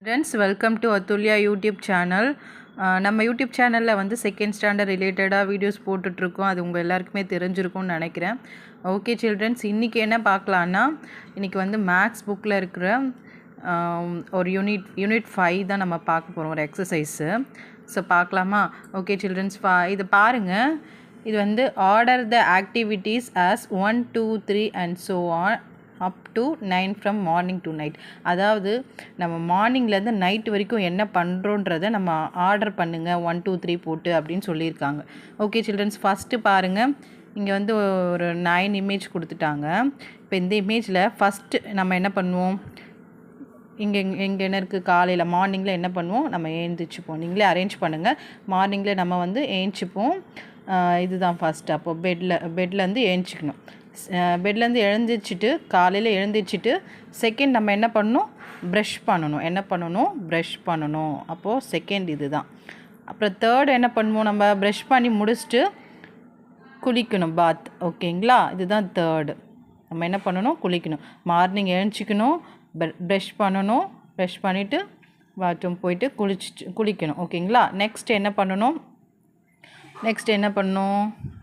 Friends, welcome to Athulya YouTube channel. நம்ம YouTube சேனலில் வந்து செகண்ட் ஸ்டாண்டர்ட் ரிலேட்டடாக வீடியோஸ் போட்டுட்ருக்கோம். அது உங்கள் எல்லாருக்குமே தெரிஞ்சிருக்கும்னு நினைக்கிறேன். ஓகே சில்ட்ரன்ஸ், இன்றைக்கி என்ன பார்க்கலான்னா, இன்றைக்கி வந்து மேக்ஸ் புக்கில் இருக்கிற ஒரு யூனிட் 5 தான் நம்ம பார்க்க போகிறோம், ஒரு எக்ஸசைஸு. ஸோ பார்க்கலாமா? ஓகே சில்ட்ரன்ஸ், இது பாருங்கள். இது வந்து order the activities as 1 2 3 and so on up to 9 from morning to night. அதாவது நம்ம மார்னிங்லேருந்து நைட் வரைக்கும் என்ன பண்ணுறோன்றதை நம்ம ஆர்டர் பண்ணுங்கள் 1 2 3 போட்டு அப்படின்னு சொல்லியிருக்காங்க. ஓகே சில்ட்ரன்ஸ், ஃபஸ்ட்டு பாருங்கள். இங்கே வந்து ஒரு 9 இமேஜ் கொடுத்துட்டாங்க. இப்போ இந்த இமேஜில் ஃபஸ்ட்டு நம்ம என்ன பண்ணுவோம், இங்கே என்ன இருக்குது, காலையில் மார்னிங்கில் என்ன பண்ணுவோம், நம்ம ஏந்திரிச்சுப்போம். நீங்களே அரேஞ்ச் பண்ணுங்கள். மார்னிங்கில் நம்ம வந்து ஏந்திச்சிப்போம். இதுதான் ஃபஸ்ட்டு. அப்போது பெட்லேருந்து ஏந்திச்சிக்கணும். பெட்லேருந்து எழுந்திரிச்சிட்டு, காலையில் எழுந்திரிச்சிட்டு செகண்ட் நம்ம என்ன பண்ணணும், ப்ரஷ் பண்ணணும். அப்போது செகண்ட் இது தான். அப்புறம் தேர்ட் என்ன பண்ணுவோம், நம்ம ப்ரஷ் பண்ணி முடிச்சுட்டு குளிக்கணும், பாத். ஓகேங்களா? இதுதான் தேர்டு. நம்ம என்ன பண்ணணும், குளிக்கணும். மார்னிங் எழுந்திரிக்கணும், ப்ரஷ் பண்ணிவிட்டு பாத்ரூம் போயிட்டு குளிக்கணும். ஓகேங்களா? நெக்ஸ்ட் என்ன பண்ணணும்,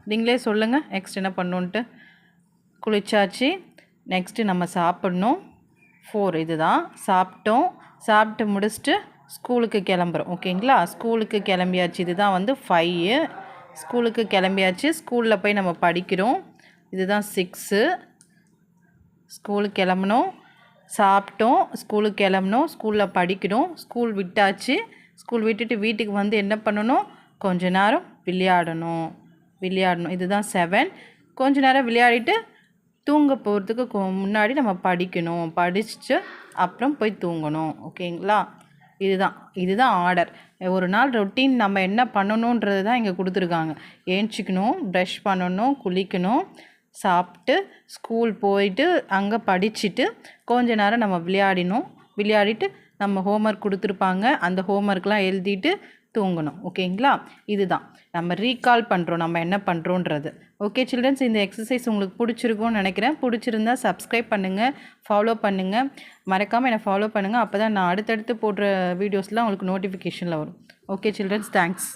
நீங்களே சொல்லுங்கள். நெக்ஸ்ட் என்ன பண்ணணுன்ட்டு. குளிச்சாச்சு. நெக்ஸ்ட்டு நம்ம சாப்பிட்ணும். 4 இதுதான். சாப்பிட்டு முடிச்சுட்டு ஸ்கூலுக்கு கிளம்புறோம். ஓகேங்களா? ஸ்கூலுக்கு கிளம்பியாச்சு. இதுதான் வந்து 5. ஸ்கூலுக்கு கிளம்பியாச்சு. ஸ்கூலில் போய் நம்ம படிக்கிறோம். இதுதான் 6. ஸ்கூலுக்கு கிளம்பணும், சாப்பிட்டோம், ஸ்கூலுக்கு கிளம்பணும், ஸ்கூலில் படிக்கணும், ஸ்கூல் விட்டாச்சு. ஸ்கூல் விட்டுட்டு வீட்டுக்கு வந்து என்ன பண்ணணும், கொஞ்ச நேரம் விளையாடணும். இதுதான் 7. கொஞ்ச நேரம் விளையாடிட்டு தூங்க போகிறதுக்கு முன்னாடி நம்ம படிச்சுட்டு அப்புறம் போய் தூங்கணும். ஓகேங்களா? இதுதான் ஆர்டர். ஒரு நாள் ரொட்டீன் நம்ம என்ன பண்ணணுன்றது தான் இங்கே கொடுத்துருக்காங்க. ஏந்திச்சிக்கணும், ப்ரஷ் பண்ணணும், குளிக்கணும், சாப்பிட்டு ஸ்கூல் போயிட்டு அங்கே படிச்சுட்டு கொஞ்ச நேரம் நம்ம விளையாடிட்டு நம்ம ஹோம்ஒர்க் கொடுத்துருப்பாங்க, அந்த ஹோம்ஒர்க்லாம் எழுதிட்டு தூங்கணும். ஓகேங்களா? இதுதான் நம்ம ரீகால் பண்ணுறோம், நம்ம என்ன பண்ணுறோன்றது. ஓகே சில்ட்ரன்ஸ், இந்த எக்ஸசைஸ் உங்களுக்கு பிடிச்சிருக்கும்னு நினைக்கிறேன். பிடிச்சிருந்தா சப்ஸ்கிரைப் பண்ணுங்கள், ஃபாலோ பண்ணுங்கள். மறக்காமல் என்னை ஃபாலோ பண்ணுங்கள். அப்போ தான் நான் அடுத்தடுத்து போடுற வீடியோஸ்லாம் உங்களுக்கு நோட்டிஃபிகேஷனில் வரும். Okay children's, thanks.